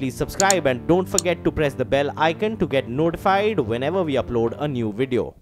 please subscribe and don't forget to press the bell icon to get notified whenever we upload a new video.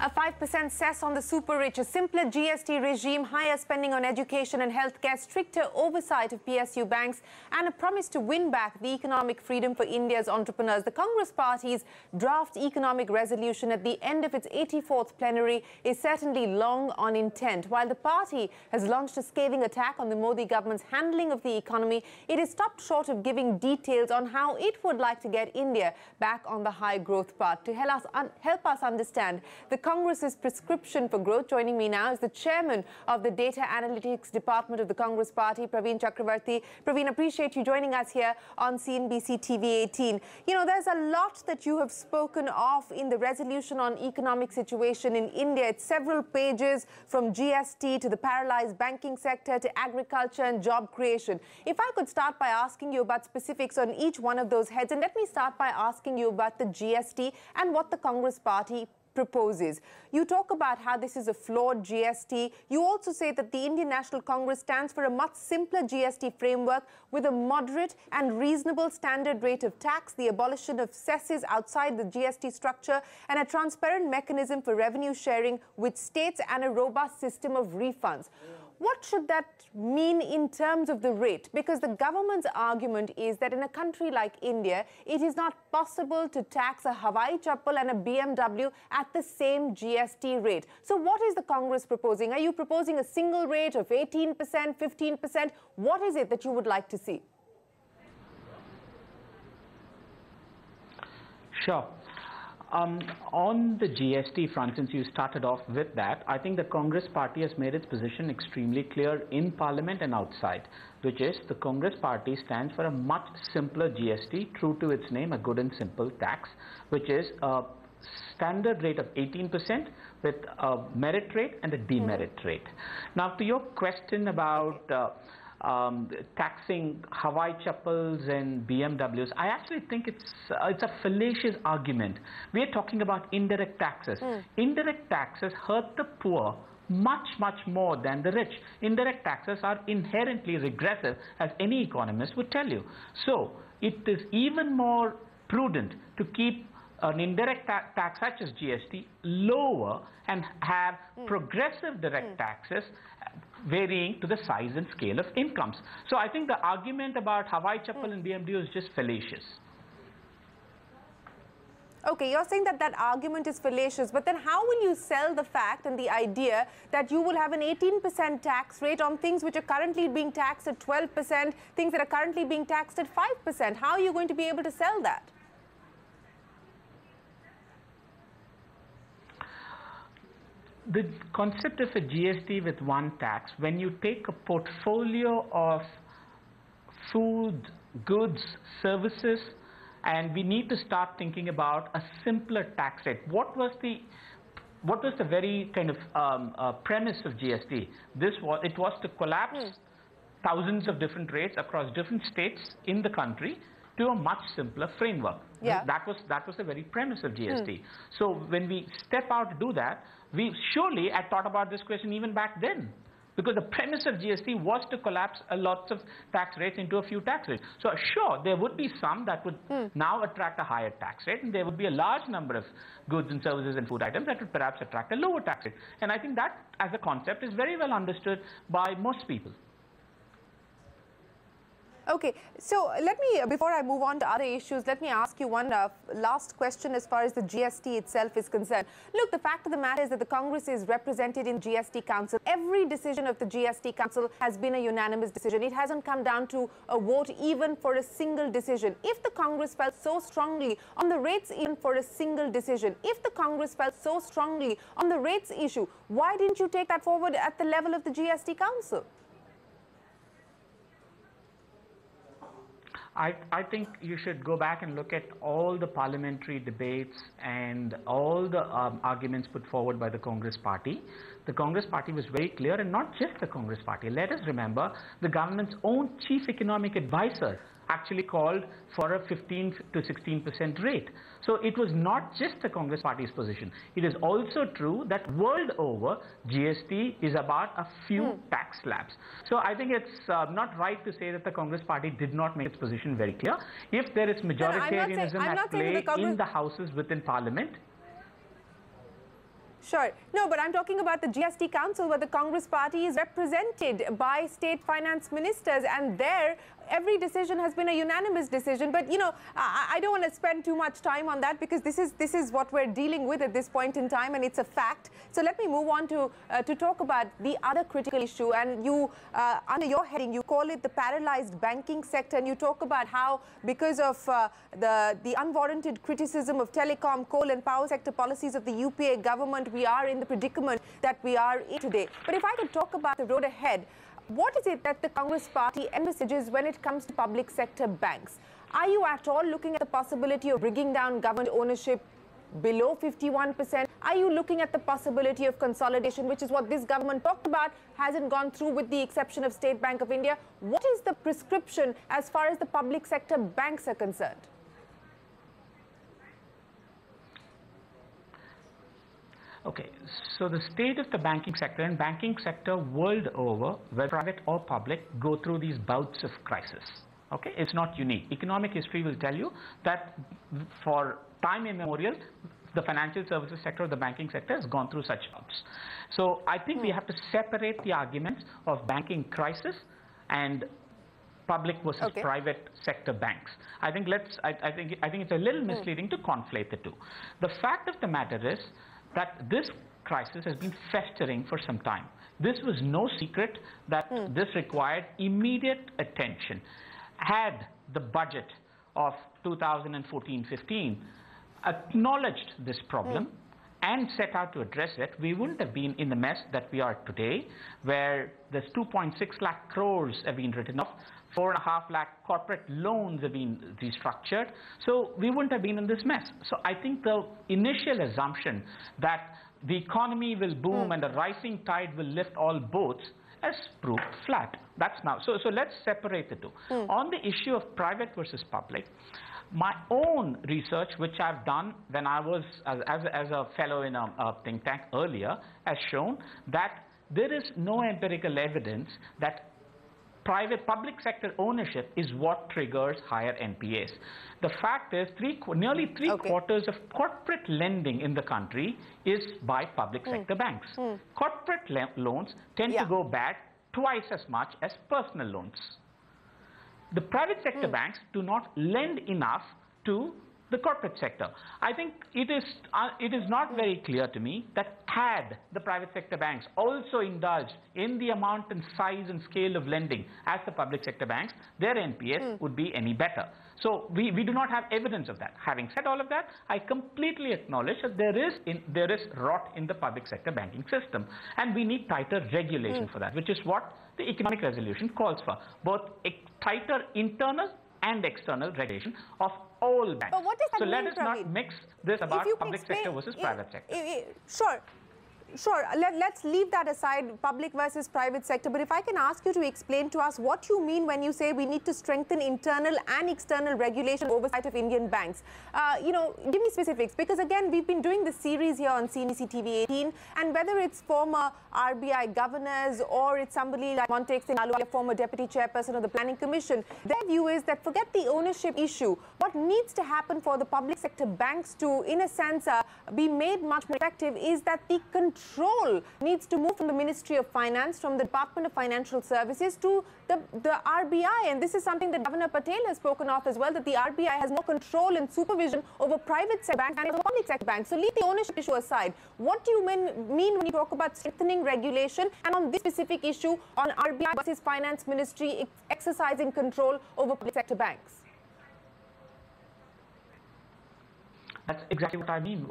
A 5% cess on the super rich, a simpler GST regime, higher spending on education and healthcare, stricter oversight of PSU banks, and a promise to win back the economic freedom for India's entrepreneurs. The Congress Party's draft economic resolution at the end of its 84th plenary is certainly long on intent. While the party has launched a scathing attack on the Modi government's handling of the economy, it is stopped short of giving details on how it would like to get India back on the high growth path. To help us understand the Congress's prescription for growth, joining me now is the chairman of the Data Analytics Department of the Congress Party, Praveen Chakravarty. Praveen, appreciate you joining us here on CNBC TV18. You know, there's a lot that you have spoken of in the resolution on economic situation in India. It's several pages, from GST to the paralyzed banking sector to agriculture and job creation. If I could start by asking you about specifics on each one of those heads, and let me start by asking you about the GST and what the Congress Party proposes. You talk about how this is a flawed GST. You also say that the Indian National Congress stands for a much simpler GST framework with a moderate and reasonable standard rate of tax, the abolition of cesses outside the GST structure, and a transparent mechanism for revenue sharing with states, and a robust system of refunds. What should that mean in terms of the rate? Because the government's argument is that in a country like India, it is not possible to tax a Hawaii chappal and a BMW at the same GST rate. So what is the Congress proposing? Are you proposing a single rate of 18%, 15%? What is it that you would like to see? Sure. On the GST front, since you started off with that, I think the Congress Party has made its position extremely clear in Parliament and outside, which is the Congress Party stands for a much simpler GST, true to its name, a good and simple tax, which is a standard rate of 18% with a merit rate and a demerit rate. Now, to your question about taxing Hawaii chappals and BMWs, I actually think it's a fallacious argument. We are talking about indirect taxes. Indirect taxes hurt the poor much more than the rich. Indirect taxes are inherently regressive, as any economist would tell you. So it is even more prudent to keep an indirect tax such as GST lower and have progressive direct taxes varying to the size and scale of incomes. So I think the argument about Hawaii chappal and BMW is just fallacious. Okay, you're saying that that argument is fallacious, but then how will you sell the fact and the idea that you will have an 18% tax rate on things which are currently being taxed at 12%, things that are currently being taxed at 5%? How are you going to be able to sell that? The concept of a GST with one tax, when you take a portfolio of food, goods, services, and we need to start thinking about a simpler tax rate. What was the very kind of premise of GST? It was to collapse thousands of different rates across different states in the country to a much simpler framework. Yeah. That was the very premise of GST. So when we step out to do that, we surely had thought about this question even back then, because the premise of GST was to collapse a lots of tax rates into a few tax rates. So sure, there would be some that would now attract a higher tax rate, and there would be a large number of goods and services and food items that would perhaps attract a lower tax rate. And I think that as a concept is very well understood by most people. Okay, so let me, before I move on to other issues, let me ask you one last question as far as the GST itself is concerned. Look, the fact of the matter is that the Congress is represented in GST Council. Every decision of the GST Council has been a unanimous decision. It hasn't come down to a vote even for a single decision. If the Congress felt so strongly on the rates even for a single decision, if the Congress felt so strongly on the rates issue, why didn't you take that forward at the level of the GST Council? I think you should go back and look at all the parliamentary debates and all the arguments put forward by the Congress Party. The Congress Party was very clear, and not just the Congress Party. Let us remember the government's own chief economic advisor actually called for a 15 to 16% rate. So it was not just the Congress Party's position. It is also true that world over, GST is about a few tax slabs. So I think it's not right to say that the Congress Party did not make its position very clear. If there is majoritarianism at play in the houses within Parliament. Sure. No, but I'm talking about the GST Council, where the Congress Party is represented by state finance ministers, and there every decision has been a unanimous decision. But, you know, I don't want to spend too much time on that, because this is what we're dealing with at this point in time, and it's a fact. So let me move on to talk about the other critical issue. And you, under your heading, you call it the paralyzed banking sector, and you talk about how, because of the unwarranted criticism of telecom, coal and power sector policies of the UPA government, we are in the predicament that we are in today. But if I could talk about the road ahead, what is it that the Congress Party envisages when it comes to public sector banks? Are you at all looking at the possibility of bringing down government ownership below 51%? Are you looking at the possibility of consolidation, which is what this government talked about, hasn't gone through with the exception of State Bank of India? What is the prescription as far as the public sector banks are concerned? Okay, so the state of the banking sector, and banking sector world over, whether private or public, go through these bouts of crisis. Okay, it's not unique. Economic history will tell you that for time immemorial, the financial services sector or the banking sector has gone through such bouts. So I think we have to separate the arguments of banking crisis and public versus private sector banks. I think it's a little misleading to conflate the two. The fact of the matter is that this crisis has been festering for some time. This was no secret that this required immediate attention. Had the budget of 2014-15 acknowledged this problem and set out to address it, we wouldn't have been in the mess that we are today, where there's 2.6 lakh crores have been written off, 4.5 lakh corporate loans have been restructured. So we wouldn't have been in this mess. So I think the initial assumption that the economy will boom and a rising tide will lift all boats has proved flat. That's now. So let's separate the two. On the issue of private versus public, my own research, which I've done when I was as a fellow in a think tank earlier, has shown that there is no empirical evidence that public sector ownership is what triggers higher NPAs. The fact is, nearly three quarters of corporate lending in the country is by public sector banks. Corporate loans tend to go bad twice as much as personal loans. The private sector banks do not lend enough to the corporate sector. I think it is not very clear to me that had the private sector banks also indulged in the amount and size and scale of lending as the public sector banks, their NPS would be any better. So we do not have evidence of that. Having said all of that, I completely acknowledge that there is rot in the public sector banking system, and we need tighter regulation for that, which is what the economic resolution calls for, both tighter internal and external regulation of all banks. But what does that so mean, let us Praveen? not mix this about public sector versus private sector. Sure. Let's leave that aside, public versus private sector. But if I can ask you to explain to us what you mean when you say we need to strengthen internal and external regulation oversight of Indian banks. You know, give me specifics, because again, we've been doing this series here on CNBC TV18, and whether it's former RBI governors or it's somebody like Montek Singh Aluwalia, former deputy chairperson of the Planning Commission, their view is that forget the ownership issue. What needs to happen for the public sector banks to, in a sense, be made much more effective is that the control needs to move from the Ministry of Finance, from the Department of Financial Services to the RBI. And this is something that Governor Patel has spoken of as well, that the RBI has more control and supervision over private sector banks and over public sector banks. So leave the ownership issue aside. What do you mean when you talk about strengthening regulation, and on this specific issue on RBI versus Finance Ministry exercising control over public sector banks? That's exactly what I mean.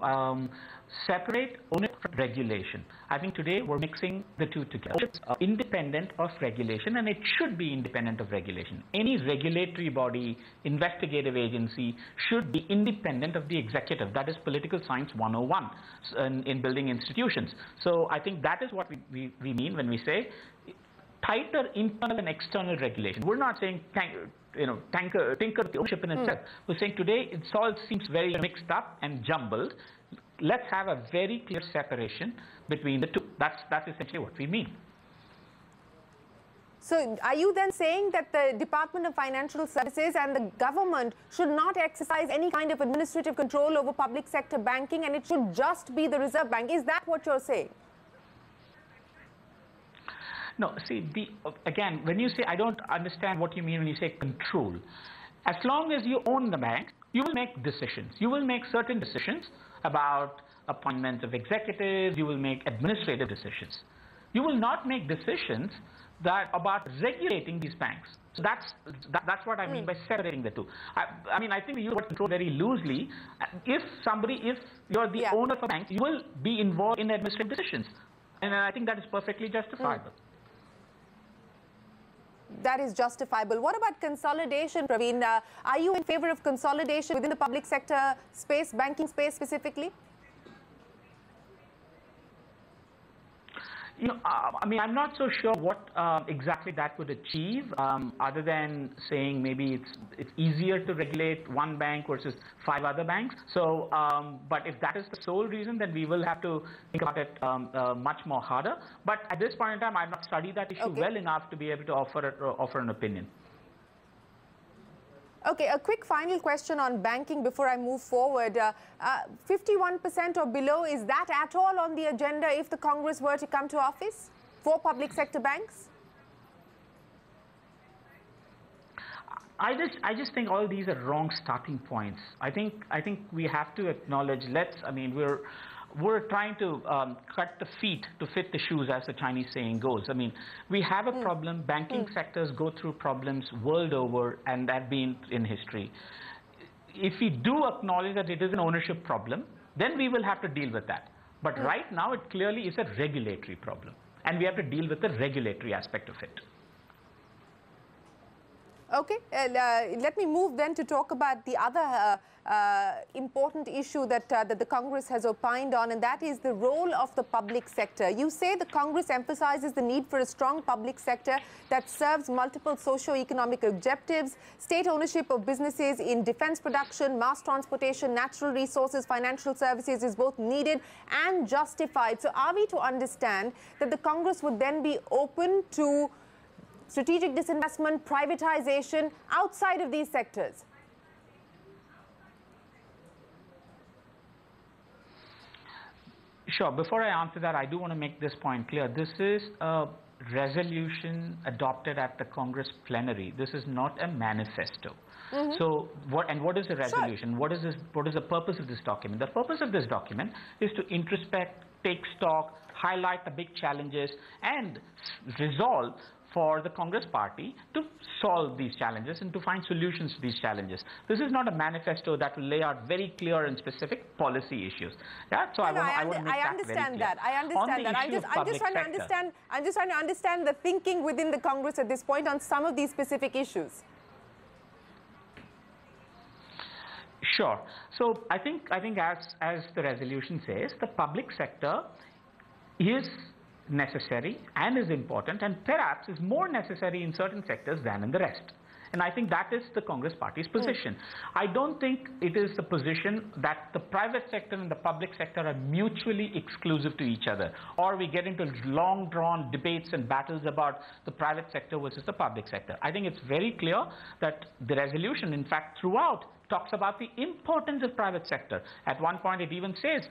Separate ownership from regulation. I think today we're mixing the two together. It's independent of regulation, and it should be independent of regulation. Any regulatory body, investigative agency should be independent of the executive. That is political science 101 in building institutions. So I think that is what we mean when we say tighter internal and external regulation. We're not saying tinker with the ownership in itself. We're saying today it all seems very mixed up and jumbled. Let's have a very clear separation between the two. That's essentially what we mean. So are you then saying that the Department of Financial Services and the government should not exercise any kind of administrative control over public sector banking, and it should just be the Reserve Bank? Is that what you're saying? No, see, again, when you say, I don't understand what you mean when you say control. As long as you own the bank, you will make decisions. You will make certain decisions about appointment of executives. You will make administrative decisions. You will not make decisions about regulating these banks. So that's what I mean by separating the two. I mean, I think we use the word control very loosely. If you're the owner of a bank, you will be involved in administrative decisions. And I think that is perfectly justifiable. That is justifiable. What about consolidation, Praveen? Are you in favor of consolidation within the public sector space, banking space specifically? I mean, I'm not so sure what exactly that would achieve, other than saying maybe it's easier to regulate one bank versus 5 other banks. So, but if that is the sole reason, then we will have to think about it much more harder. But at this point in time, I've not studied that issue well enough to be able to offer an opinion. Okay, a quick final question on banking before I move forward. 51% or below, is that at all on the agenda if the Congress were to come to office for public sector banks? I just think all these are wrong starting points. I think we have to acknowledge, we're trying to cut the feet to fit the shoes, as the Chinese saying goes. I mean, we have a problem. Banking sectors go through problems world over, and have been in history. If we do acknowledge that it is an ownership problem, then we will have to deal with that. But right now, it clearly is a regulatory problem, and we have to deal with the regulatory aspect of it. Okay, let me move then to talk about the other important issue that the Congress has opined on, and that is the role of the public sector. You say the Congress emphasizes the need for a strong public sector that serves multiple socio-economic objectives. State ownership of businesses in defense production, mass transportation, natural resources, financial services is both needed and justified. So are we to understand that the Congress would then be open to strategic disinvestment, privatization outside of these sectors? Sure. Before I answer that, I do want to make this point clear. This is a resolution adopted at the Congress plenary. This is not a manifesto. So what is a resolution? What is the purpose of this document? The purpose of this document is to introspect, take stock, highlight the big challenges, and resolve for the Congress party to solve these challenges and to find solutions to these challenges. This is not a manifesto that will lay out very clear and specific policy issues. Yeah? So I want to make that very clear. I understand that. I'm just trying to understand the thinking within the Congress at this point on some of these specific issues. Sure. So I think as the resolution says, the public sector is necessary and is important, and perhaps is more necessary in certain sectors than in the rest. And I think that is the Congress party's position. I don't think it is the position that the private sector and the public sector are mutually exclusive to each other, or we get into long-drawn debates and battles about the private sector versus the public sector. I think it's very clear that the resolution, in fact, throughout, talks about the importance of private sector. At one point, it even says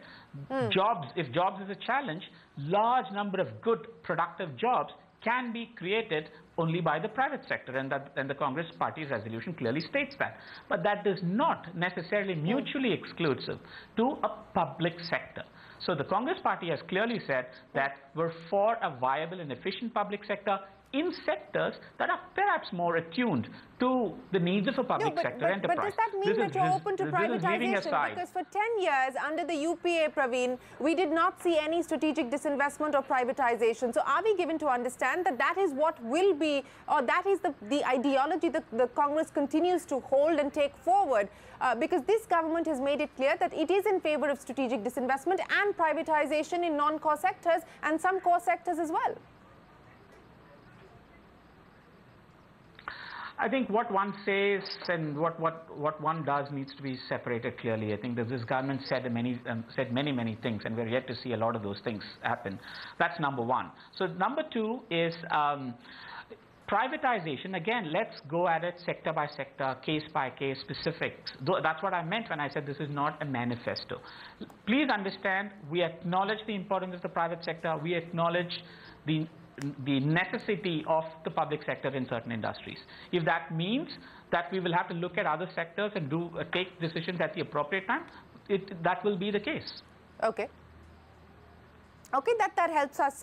jobs, if jobs is a challenge, large number of good, productive jobs can be created only by the private sector, and the Congress party's resolution clearly states that. But that is not necessarily mutually exclusive to a public sector. So the Congress party has clearly said that we're for a viable and efficient public sector in sectors that are perhaps more attuned to the needs of a public sector enterprise. But does that mean that you're open to privatization? Because for 10 years under the UPA, Praveen, we did not see any strategic disinvestment or privatization. So are we given to understand that that is what will be, or that is the ideology that the Congress continues to hold and take forward? Because this government has made it clear that it is in favor of strategic disinvestment and privatization in non-core sectors and some core sectors as well. I think what one says and what one does needs to be separated clearly. I think that this government said many things, and we're yet to see a lot of those things happen. That's number one. So number two is privatization. Again, let's go at it sector by sector, case by case, specifics. That's what I meant when I said this is not a manifesto. Please understand, we acknowledge the importance of the private sector. We acknowledge the necessity of the public sector in certain industries. If that means that we will have to look at other sectors and take decisions at the appropriate time, that will be the case. Okay. Okay, that helps us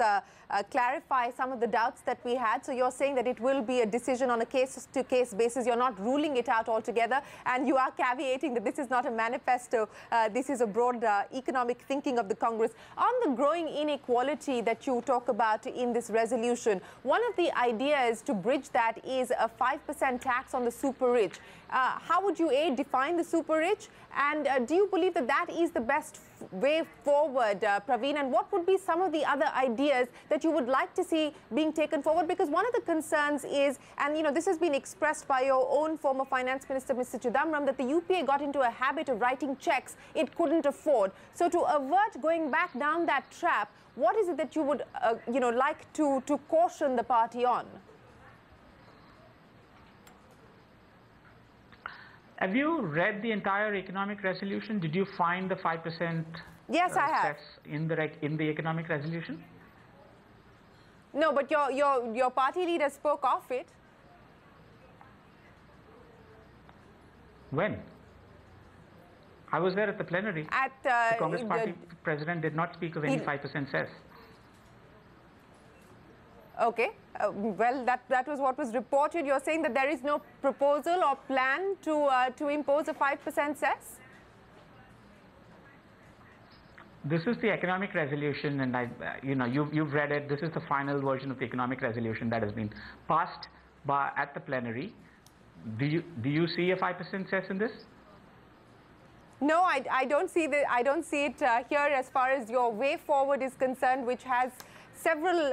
clarify some of the doubts that we had. So you're saying that it will be a decision on a case-to-case basis. You're not ruling it out altogether, and you are caveating that this is not a manifesto. This is a broad economic thinking of the Congress. On the growing inequality that you talk about in this resolution, one of the ideas to bridge that is a 5% tax on the super rich. How would you, A, define the super rich? And do you believe that that is the best way forward, Praveen? And what would be some of the other ideas that you would like to see being taken forward? Because one of the concerns is, and this has been expressed by your own former finance minister, Mr. Chidambaram, that the UPA got into a habit of writing checks it couldn't afford. So to avert going back down that trap, what is it that you would, like to caution the party on? Have you read the entire economic resolution? Did you find the 5%? Yes, I have. In the economic resolution? No, but your party leader spoke of it. When? I was there at the plenary. The Congress party president did not speak of any 5% cess. Okay. Well, that was what was reported. You're saying that there is no proposal or plan to impose a 5% cess? This is the economic resolution, and you've read it. This is the final version of the economic resolution that has been passed at the plenary. Do you see a 5% cess in this? No, I don't see it here as far as your way forward is concerned, which has several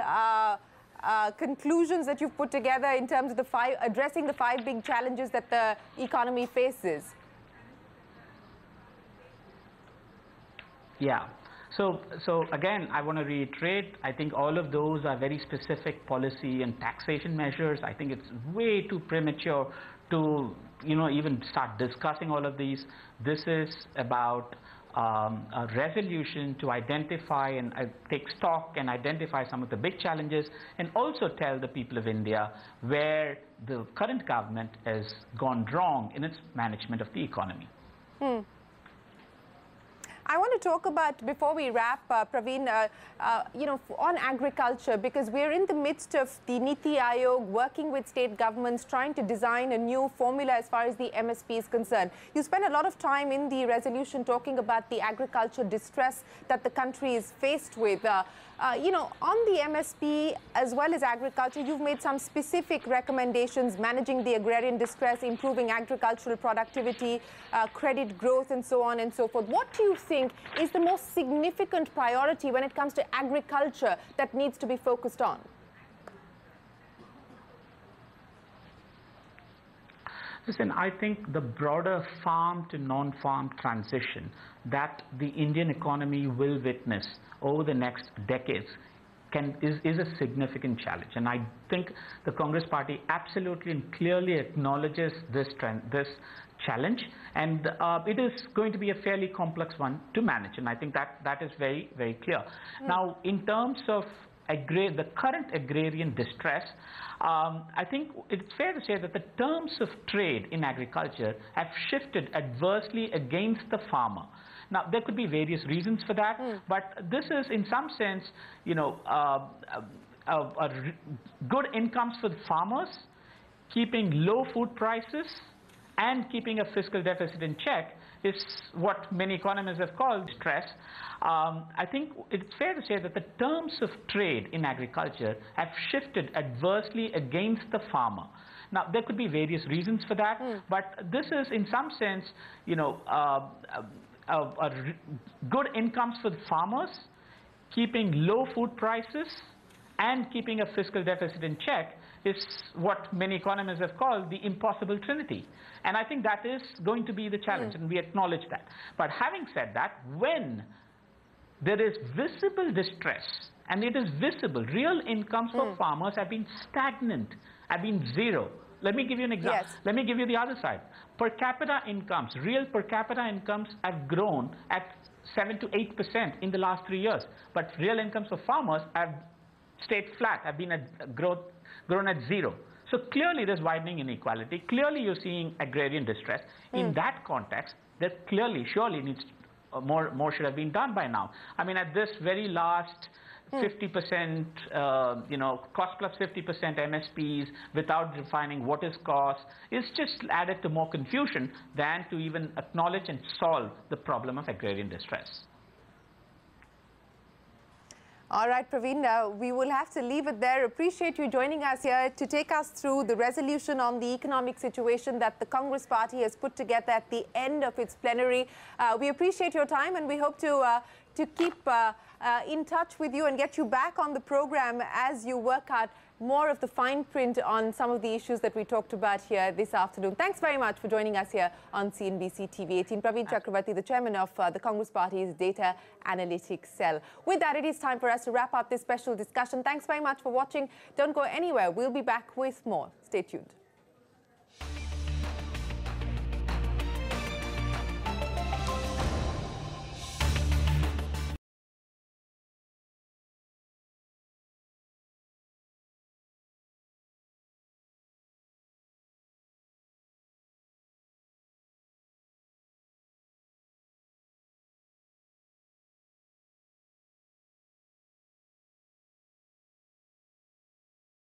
conclusions that you've put together in terms of addressing the 5 big challenges that the economy faces. Yeah. So again, I want to reiterate, I think all of those are very specific policy and taxation measures. I think it's way too premature to even start discussing all of these. This is about a resolution to identify and take stock and identify some of the big challenges, and also tell the people of India where the current government has gone wrong in its management of the economy. I want to talk about, before we wrap, Praveen, on agriculture, because we're in the midst of the Niti Aayog working with state governments, trying to design a new formula as far as the MSP is concerned. You spend a lot of time in the resolution talking about the agriculture distress that the country is faced with. On the MSP as well as agriculture, you've made some specific recommendations: managing the agrarian distress, improving agricultural productivity, credit growth, and so on and so forth. What do you think is the most significant priority when it comes to agriculture that needs to be focused on? Listen, I think the broader farm to non-farm transition that the Indian economy will witness over the next decades is a significant challenge. And I think the Congress party absolutely and clearly acknowledges this challenge, and it is going to be a fairly complex one to manage, and I think that is very, very clear. Now, in terms of the current agrarian distress, I think it's fair to say that the terms of trade in agriculture have shifted adversely against the farmer. Now, there could be various reasons for that, but this is, in some sense, good incomes for the farmers, keeping low food prices, and keeping a fiscal deficit in check is what many economists have called stress. I think it's fair to say that the terms of trade in agriculture have shifted adversely against the farmer. Now, there could be various reasons for that, but this is, in some sense, good incomes for the farmers, keeping low food prices, and keeping a fiscal deficit in check is what many economists have called the impossible trinity. And I think that is going to be the challenge, and we acknowledge that. But having said that, when there is visible distress, and it is visible, real incomes for farmers have been stagnant, have been zero. Let me give you an example. Yes. Let me give you the other side. Per capita incomes, real per capita incomes have grown at 7 to 8% in the last 3 years. But real incomes for farmers have stayed flat, have been grown at zero. So clearly there's widening inequality. Clearly you're seeing agrarian distress. In that context, there clearly, surely needs more should have been done by now. I mean, at this very last 50%, cost plus 50% MSPs without defining what is cost, is just added to more confusion than to even acknowledge and solve the problem of agrarian distress. All right, Praveen, we will have to leave it there. Appreciate you joining us here to take us through the resolution on the economic situation that the Congress Party has put together at the end of its plenary. We appreciate your time, and we hope to keep in touch with you and get you back on the program as you work out more of the fine print on some of the issues that we talked about here this afternoon. Thanks very much for joining us here on CNBC TV18. Praveen Chakravarty, the chairman of the Congress Party's Data Analytics Cell. With that, it is time for us to wrap up this special discussion. Thanks very much for watching. Don't go anywhere. We'll be back with more. Stay tuned.